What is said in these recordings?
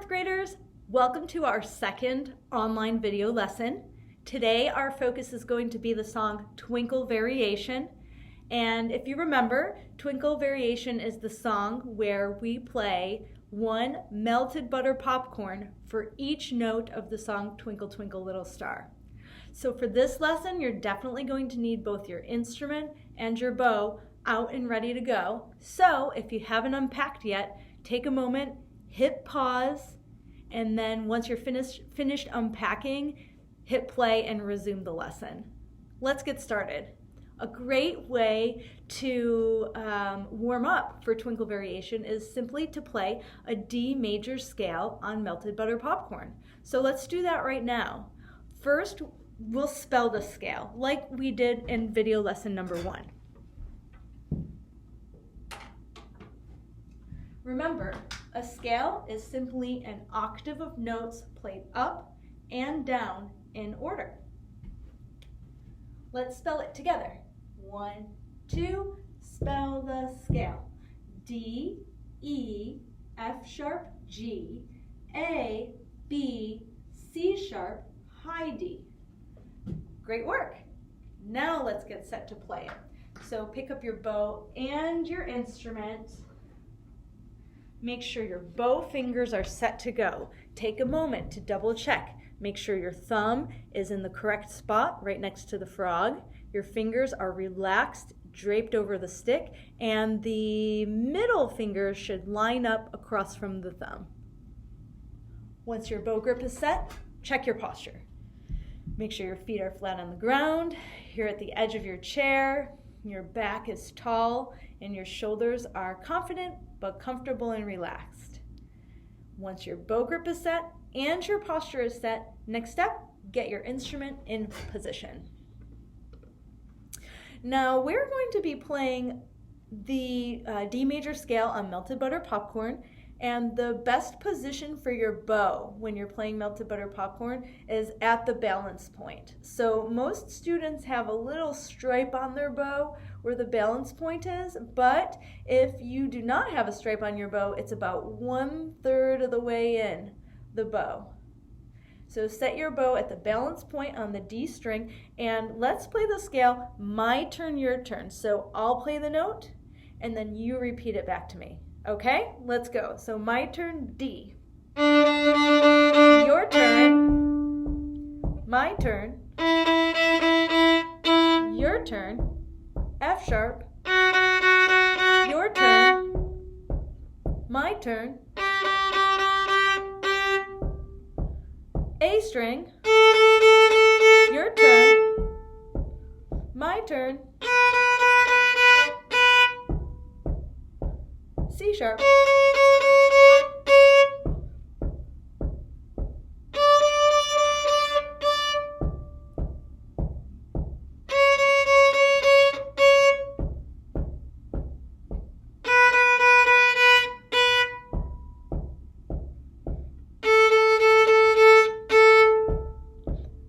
fourth graders, welcome to our second online video lesson. Today our focus is going to be the song Twinkle Variation. And if you remember, Twinkle Variation is the song where we play one melted butter popcorn for each note of the song Twinkle Twinkle Little Star. So for this lesson, you're definitely going to need both your instrument and your bow out and ready to go. So if you haven't unpacked yet, take a moment, hit pause, and then once you're finished unpacking, hit play and resume the lesson. Let's get started. A great way to warm up for Twinkle Variation is simply to play a D major scale on melted butter popcorn. So let's do that right now. First, we'll spell the scale like we did in video lesson number 1. Remember, a scale is simply an octave of notes played up and down in order. Let's spell it together. 1, 2, spell the scale. D, E, F sharp, G, A, B, C sharp, high D. Great work. Now let's get set to play it. So pick up your bow and your instrument. Make sure your bow fingers are set to go. Take a moment to double check. Make sure your thumb is in the correct spot right next to the frog. Your fingers are relaxed, draped over the stick, and the middle finger should line up across from the thumb. Once your bow grip is set, check your posture. Make sure your feet are flat on the ground. You're at the edge of your chair. Your back is tall and your shoulders are confident but comfortable and relaxed. Once your bow grip is set and your posture is set, next step, get your instrument in position. Now we're going to be playing the D major scale on melted butter popcorn, and the best position for your bow when you're playing melted butter popcorn is at the balance point. So most students have a little stripe on their bow where the balance point is, but if you do not have a stripe on your bow, it's about 1/3 of the way in the bow. So set your bow at the balance point on the D string, and let's play the scale my turn, your turn. So I'll play the note and then you repeat it back to me. Okay, let's go. So my turn, D. Your turn. My turn. Your turn. F sharp. Your turn. My turn. A string. Your turn. My turn. C sharp.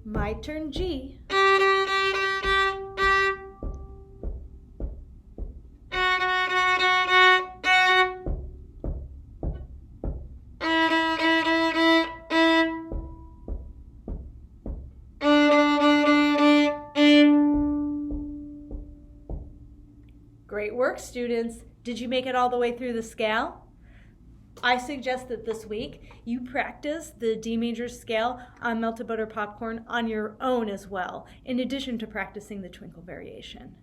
My turn, G. Great work, students. Did you make it all the way through the scale? I suggest that this week you practice the D major scale on melted butter popcorn on your own as well, in addition to practicing the Twinkle Variation.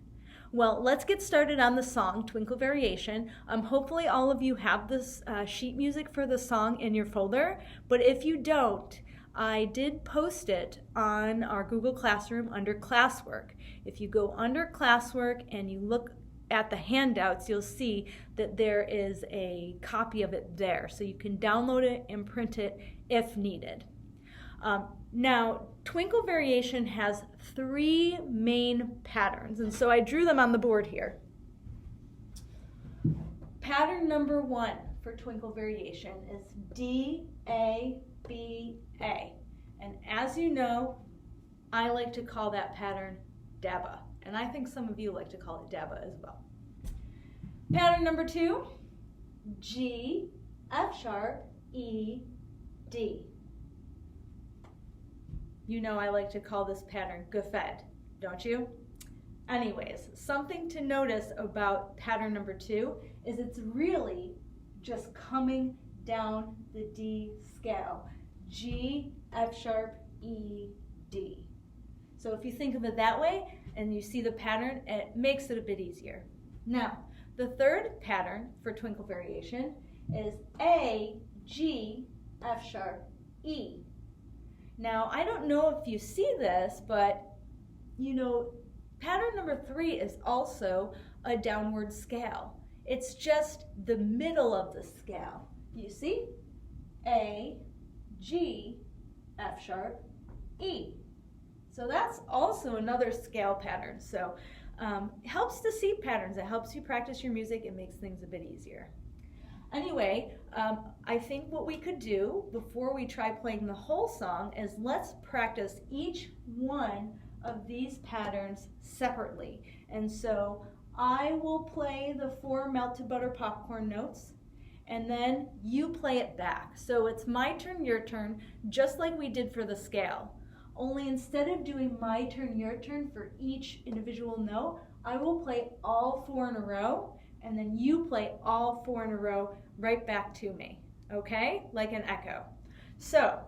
Well, let's get started on the song Twinkle Variation. Hopefully all of you have this sheet music for the song in your folder, but if you don't, I did post it on our Google Classroom under classwork. If you go under classwork and you look at the handouts, you'll see that there is a copy of it there, so you can download it and print it if needed. Now, Twinkle Variation has 3 main patterns, and so I drew them on the board here. Pattern number 1 for Twinkle Variation is D, A, B, A. And as you know, I like to call that pattern DABA. And I think some of you like to call it DABA as well. Pattern number 2, G, F sharp, E, D. You know I like to call this pattern Gefed, don't you? Anyways, something to notice about pattern number 2 is it's really just coming down the D scale. G, F sharp, E, D. So if you think of it that way and you see the pattern, it makes it a bit easier. Now, the third pattern for Twinkle variation is A, G, F sharp, E. Now, I don't know if you see this, but you know, pattern number 3 is also a downward scale. It's just the middle of the scale. You see? A, G, F sharp, E. So that's also another scale pattern. So it helps to see patterns. It helps you practice your music. It makes things a bit easier. Anyway, I think what we could do before we try playing the whole song is let's practice each one of these patterns separately. And so I will play the 4 melted butter popcorn notes, and then you play it back. So it's my turn, your turn, just like we did for the scale. Only instead of doing my turn, your turn for each individual note, I will play all 4 in a row, and then you play all 4 in a row right back to me, okay? Like an echo. So,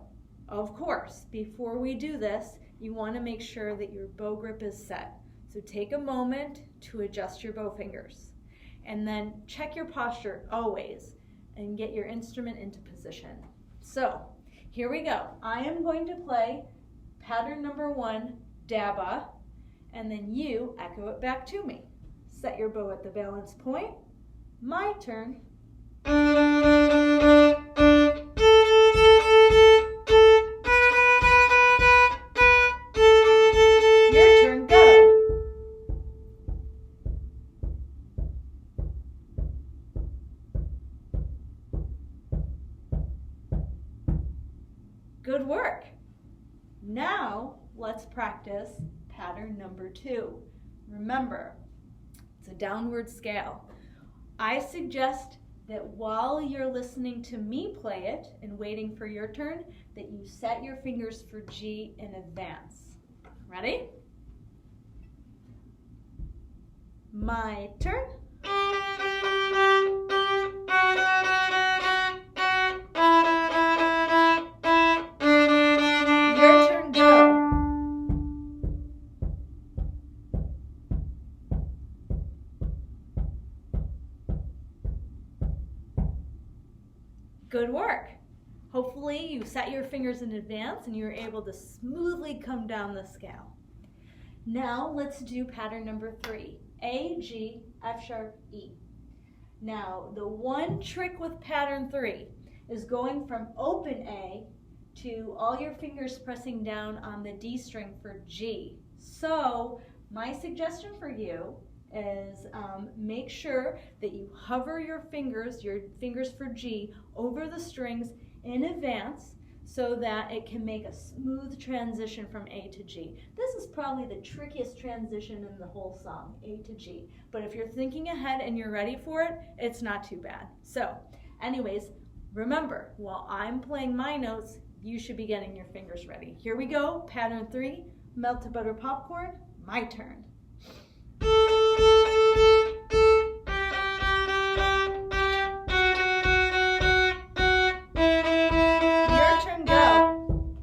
of course, before we do this, you want to make sure that your bow grip is set. So take a moment to adjust your bow fingers, and then check your posture always and get your instrument into position. So, here we go. I am going to play pattern number 1, Dabba, and then you echo it back to me. Set your bow at the balance point. My turn. Your turn, go. Good work. Now let's practice pattern number 2. Remember, it's a downward scale. I suggest that while you're listening to me play it and waiting for your turn, that you set your fingers for G in advance. Ready? My turn. Your turn, go. Good work. Hopefully you set your fingers in advance and you're able to smoothly come down the scale. Now let's do pattern number 3, A, G, F sharp, E. Now the one trick with pattern 3 is going from open A to all your fingers pressing down on the D string for G. So my suggestion for you is make sure that you hover your fingers for G, over the strings in advance so that it can make a smooth transition from A to G. This is probably the trickiest transition in the whole song, A to G. But if you're thinking ahead and you're ready for it, it's not too bad. So anyways, remember, while I'm playing my notes, you should be getting your fingers ready. Here we go, pattern 3, melted butter popcorn, my turn. Your turn, go.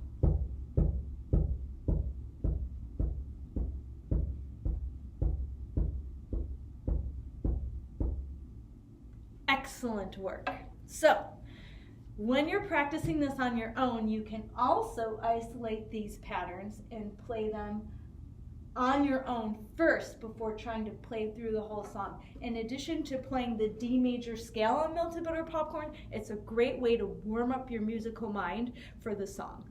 Excellent work. So, when you're practicing this on your own, you can also isolate these patterns and play them on your own first before trying to play through the whole song. In addition to playing the D major scale on Melted Butter Popcorn, it's a great way to warm up your musical mind for the song.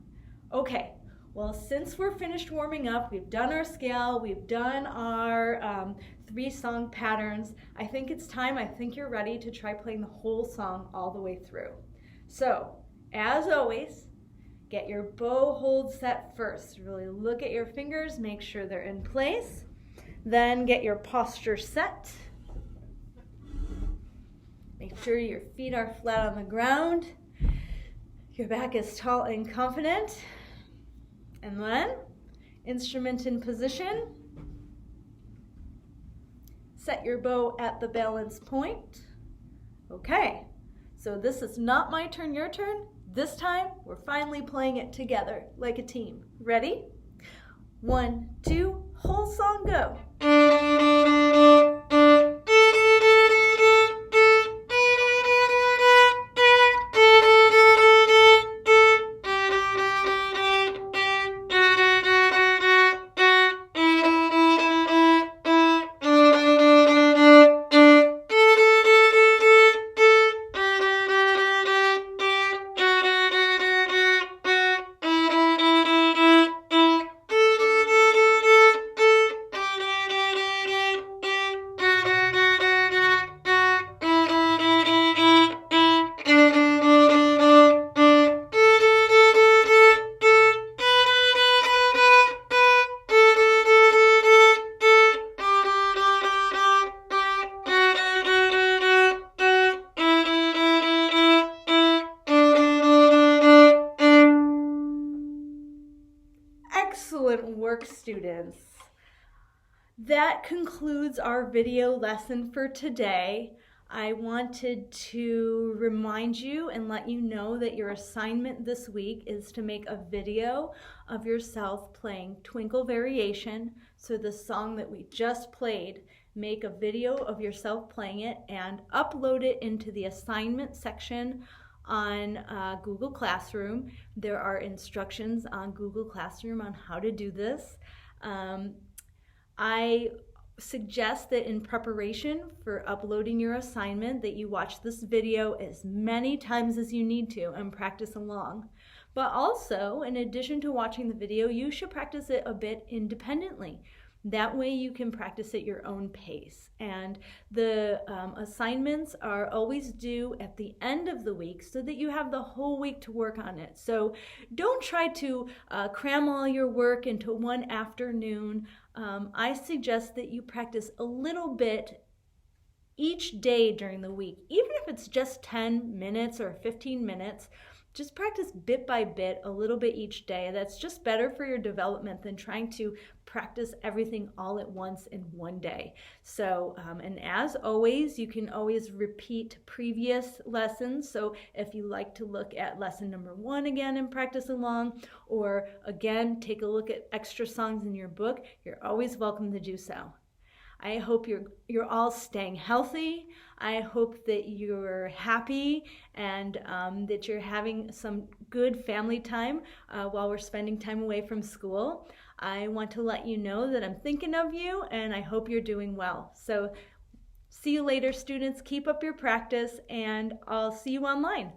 Okay, well, since we're finished warming up, we've done our scale, we've done our 3 song patterns, I think it's time, I think you're ready to try playing the whole song all the way through. So, as always, get your bow hold set first. Really look at your fingers, make sure they're in place. Then get your posture set. Make sure your feet are flat on the ground. Your back is tall and confident. And then, instrument in position. Set your bow at the balance point. Okay, so this is not my turn, your turn. This time, we're finally playing it together like a team. Ready? 1, 2, whole song, go. Excellent work, students. That concludes our video lesson for today. I wanted to remind you and let you know that your assignment this week is to make a video of yourself playing Twinkle Variation. So the song that we just played, make a video of yourself playing it and upload it into the assignment section on Google Classroom. There are instructions on Google Classroom on how to do this. I suggest that in preparation for uploading your assignment that you watch this video as many times as you need to and practice along. But also, in addition to watching the video, you should practice it a bit independently. That way you can practice at your own pace. And the assignments are always due at the end of the week so that you have the whole week to work on it. So don't try to cram all your work into one afternoon. I suggest that you practice a little bit each day during the week, even if it's just 10 minutes or 15 minutes. Just practice bit by bit, a little bit each day. That's just better for your development than trying to practice everything all at once in one day. So, and as always, you can always repeat previous lessons. So if you like to look at lesson number 1 again and practice along, or again, take a look at extra songs in your book, you're always welcome to do so. I hope you're all staying healthy. I hope that you're happy and that you're having some good family time while we're spending time away from school. I want to let you know that I'm thinking of you and I hope you're doing well. So see you later, students. Keep up your practice and I'll see you online.